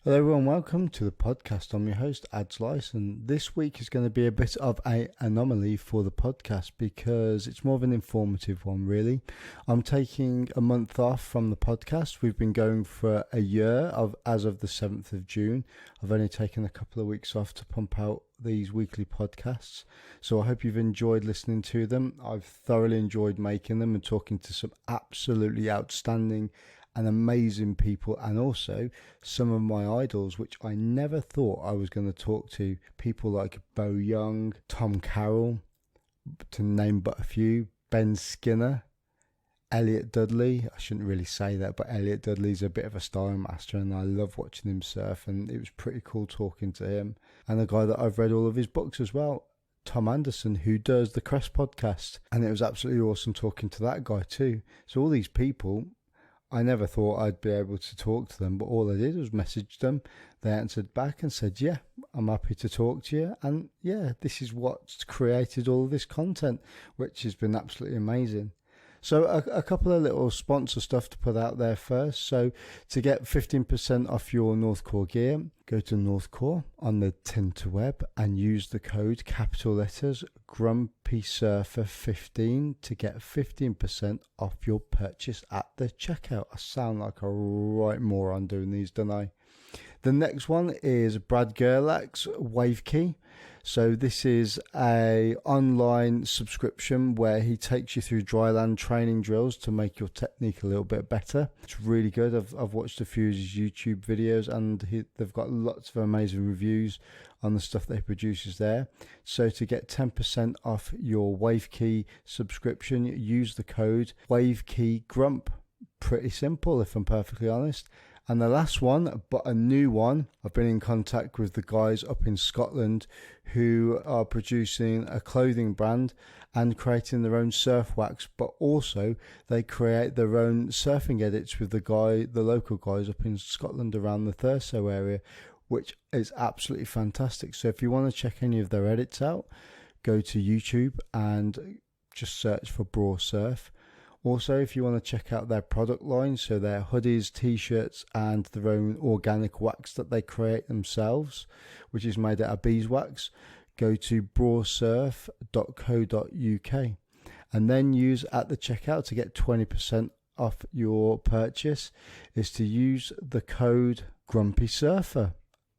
Hello everyone, welcome to the podcast. I'm your host, Adslice, and this week is going to be a bit of an anomaly for the podcast because it's more of an informative one, really. I'm taking a month off from the podcast. We've been going for a year as of the 7th of June. I've only taken a couple of weeks off to pump out these weekly podcasts. So I hope you've enjoyed listening to them. I've thoroughly enjoyed making them and talking to some absolutely outstanding and amazing people, and also some of my idols, which I never thought I was going to talk to. People like Bo Young, Tom Carroll, to name but a few, Ben Skinner, Elliot Dudley. I shouldn't really say that, but Elliot Dudley's a bit of a style master, and I love watching him surf, and it was pretty cool talking to him. And a guy that I've read all of his books as well, Tom Anderson, who does the Crest podcast, and it was absolutely awesome talking to that guy too. So all these people, I never thought I'd be able to talk to them, but all I did was message them. They answered back and said, yeah, I'm happy to talk to you. And yeah, this is what's created all of this content, which has been absolutely amazing. So a couple of little sponsor stuff to put out there first. So to get 15% off your Northcore gear, go to Northcore on the Tinterweb and use the code capital letters GrumpySurfer15 to get 15% off your purchase at the checkout. I sound like a right moron doing these, don't I? The next one is Brad Gerlach's Wave Key. So this is a online subscription where he takes you through dryland training drills to make your technique a little bit better. It's really good. I've watched a few of his YouTube videos, and they've got lots of amazing reviews on the stuff that he produces there. So to get 10% off your Wave Key subscription, use the code WaveKeyGrump. Pretty simple, if I'm perfectly honest. And the last one, but a new one, I've been in contact with the guys up in Scotland who are producing a clothing brand and creating their own surf wax, but also they create their own surfing edits with the local guys up in Scotland around the Thurso area, which is absolutely fantastic. So if you want to check any of their edits out, go to YouTube and just search for Braw Surf. Also, if you want to check out their product line, so their hoodies, t-shirts, and their own organic wax that they create themselves, which is made out of beeswax, go to brawsurf.co.uk and then use at the checkout to get 20% off your purchase is to use the code Grumpy Surfer,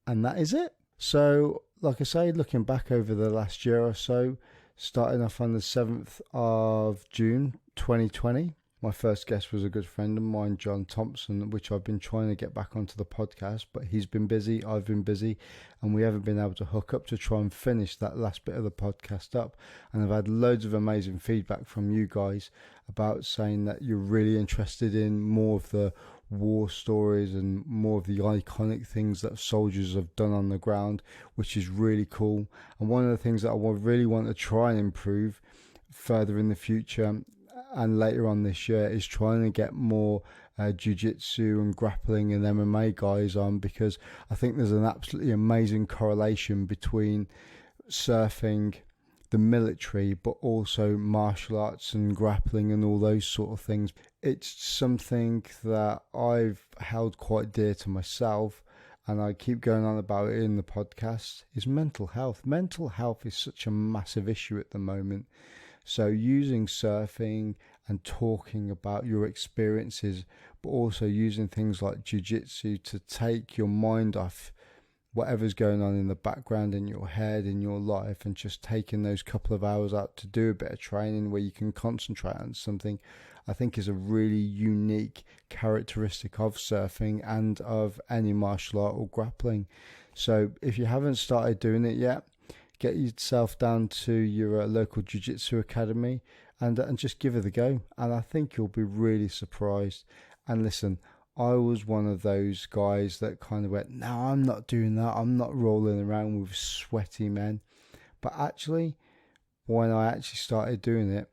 and that is it. So, like I say, looking back over the last year or so, starting off on the 7th of June 2020, my first guest was a good friend of mine, John Thompson, which I've been trying to get back onto the podcast, but he's been busy, I've been busy, and we haven't been able to hook up to try and finish that last bit of the podcast up. And I've had loads of amazing feedback from you guys about saying that you're really interested in more of the war stories and more of the iconic things that soldiers have done on the ground, which is really cool. And one of the things that I really want to try and improve further in the future and later on this year is trying to get more jiu-jitsu and grappling and MMA guys on, because I think there's an absolutely amazing correlation between surfing, the military, but also martial arts and grappling and all those sort of things. It's something that I've held quite dear to myself, and I keep going on about it in the podcast, is mental health. Mental health is such a massive issue at the moment. So using surfing and talking about your experiences, but also using things like jiu-jitsu to take your mind off whatever's going on in the background in your head, in your life, and just taking those couple of hours out to do a bit of training where you can concentrate on something, I think is a really unique characteristic of surfing and of any martial art or grappling. So if you haven't started doing it yet, get yourself down to your local jiu-jitsu academy and just give it a go. And I think you'll be really surprised. And listen, I was one of those guys that kind of went, no, I'm not doing that. I'm not rolling around with sweaty men. But actually, when I actually started doing it,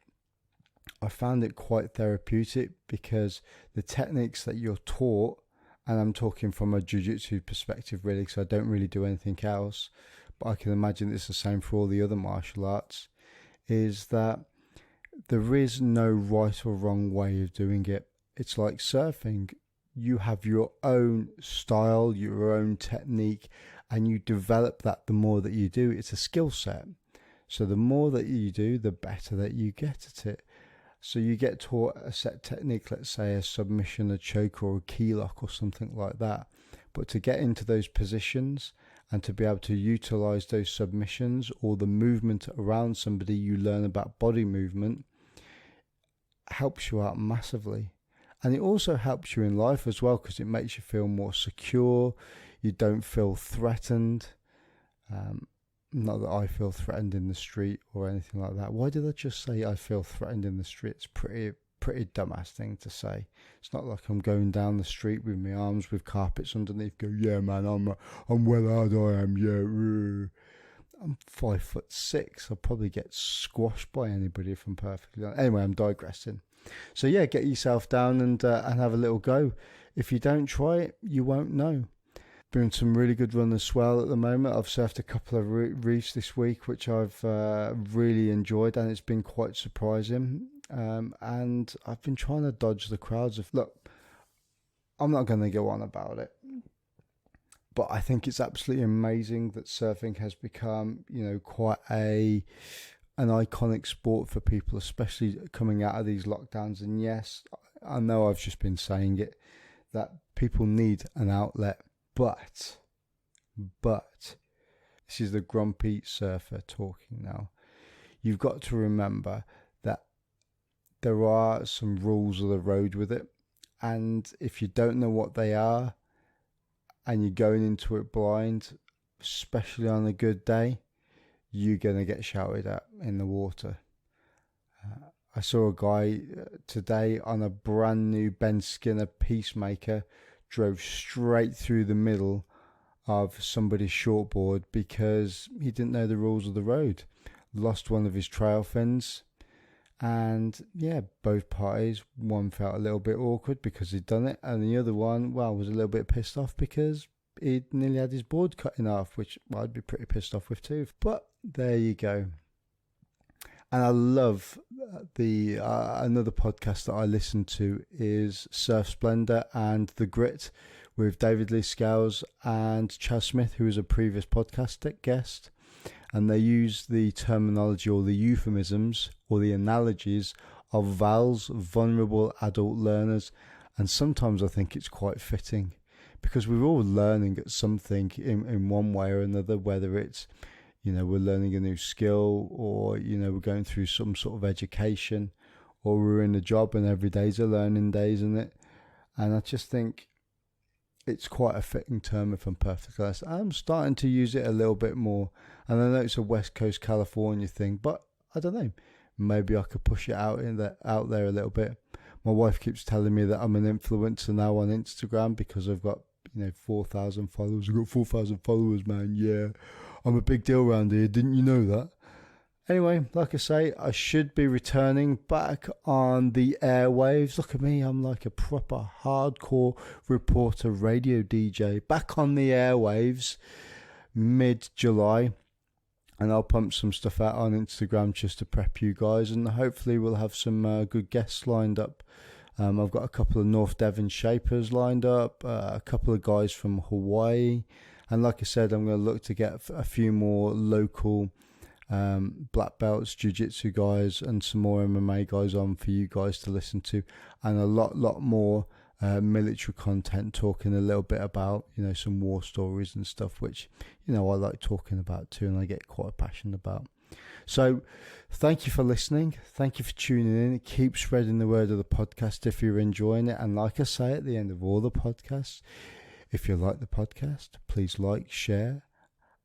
I found it quite therapeutic, because the techniques that you're taught, and I'm talking from a jiu-jitsu perspective really, because I don't really do anything else, but I can imagine it's the same for all the other martial arts, is that there is no right or wrong way of doing it. It's like surfing. you have your own style, your own technique, and you develop that the more that you do. It's a skill set. So the more that you do, the better that you get at it. So you get taught a set technique, let's say a submission, a choke, or a key lock, or something like that. But to get into those positions and to be able to utilize those submissions or the movement around somebody, you learn about body movement, helps you out massively. And it also helps you in life as well, because it makes you feel more secure. You don't feel threatened. Not that I feel threatened in the street or anything like that. Why did I just say I feel threatened in the street? It's pretty dumbass thing to say. It's not like I'm going down the street with my arms with carpets underneath. Go, yeah, man, I'm well hard. I am. Yeah, I'm 5'6". I'll probably get squashed by anybody if I'm perfectly honest. Anyway, I'm digressing. So yeah, get yourself down and have a little go. If you don't try it, you won't know. Doing some really good run as well at the moment. I've surfed a couple of reefs this week, which I've really enjoyed, and it's been quite surprising. And I've been trying to dodge the crowds. Look, I'm not going to go on about it, but I think it's absolutely amazing that surfing has become, quite an iconic sport for people, especially coming out of these lockdowns. And yes, I know I've just been saying it, that people need an outlet. But, this is the grumpy surfer talking now. You've got to remember that there are some rules of the road with it. And if you don't know what they are and you're going into it blind, especially on a good day, you're going to get shouted at in the water. I saw a guy today on a brand new Ben Skinner Peacemaker, drove straight through the middle of somebody's shortboard because he didn't know the rules of the road. Lost one of his trail fins, and yeah, both parties, one felt a little bit awkward because he'd done it, and the other one, was a little bit pissed off because he'd nearly had his board cut in half, which I'd be pretty pissed off with too. But there you go. And I love another podcast that I listen to is Surf Splendor and The Grit with David Lee Scales and Chaz Smith, who was a previous podcast guest. And they use the terminology or the euphemisms or the analogies of VALs, vulnerable adult learners. And sometimes I think it's quite fitting because we're all learning at something in one way or another, whether it's we're learning a new skill, or, we're going through some sort of education, or we're in a job and every day's a learning day, isn't it? And I just think it's quite a fitting term, if I'm perfectly honest. I'm starting to use it a little bit more. And I know it's a West Coast California thing, but I don't know. Maybe I could push it out there a little bit. My wife keeps telling me that I'm an influencer now on Instagram because I've got, 4,000 followers. I've got 4,000 followers, man. Yeah. I'm a big deal around here, didn't you know that? Anyway, like I say, I should be returning back on the airwaves. Look at me, I'm like a proper hardcore reporter radio DJ. Back on the airwaves mid-July. And I'll pump some stuff out on Instagram just to prep you guys. And hopefully we'll have some good guests lined up. I've got a couple of North Devon shapers lined up, a couple of guys from Hawaii. And like I said, I'm going to look to get a few more local black belts, jiu-jitsu guys, and some more MMA guys on for you guys to listen to. And a lot more military content, talking a little bit about, some war stories and stuff, which, I like talking about too, and I get quite passionate about. So thank you for listening. Thank you for tuning in. Keep spreading the word of the podcast if you're enjoying it. And like I say at the end of all the podcasts, if you like the podcast, please like, share,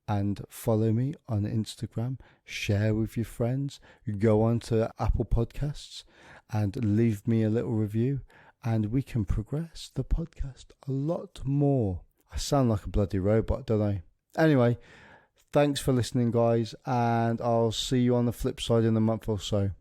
and follow me on Instagram. Share with your friends. Go on to Apple Podcasts and leave me a little review, and we can progress the podcast a lot more. I sound like a bloody robot, don't I? Anyway, thanks for listening, guys, and I'll see you on the flip side in a month or so.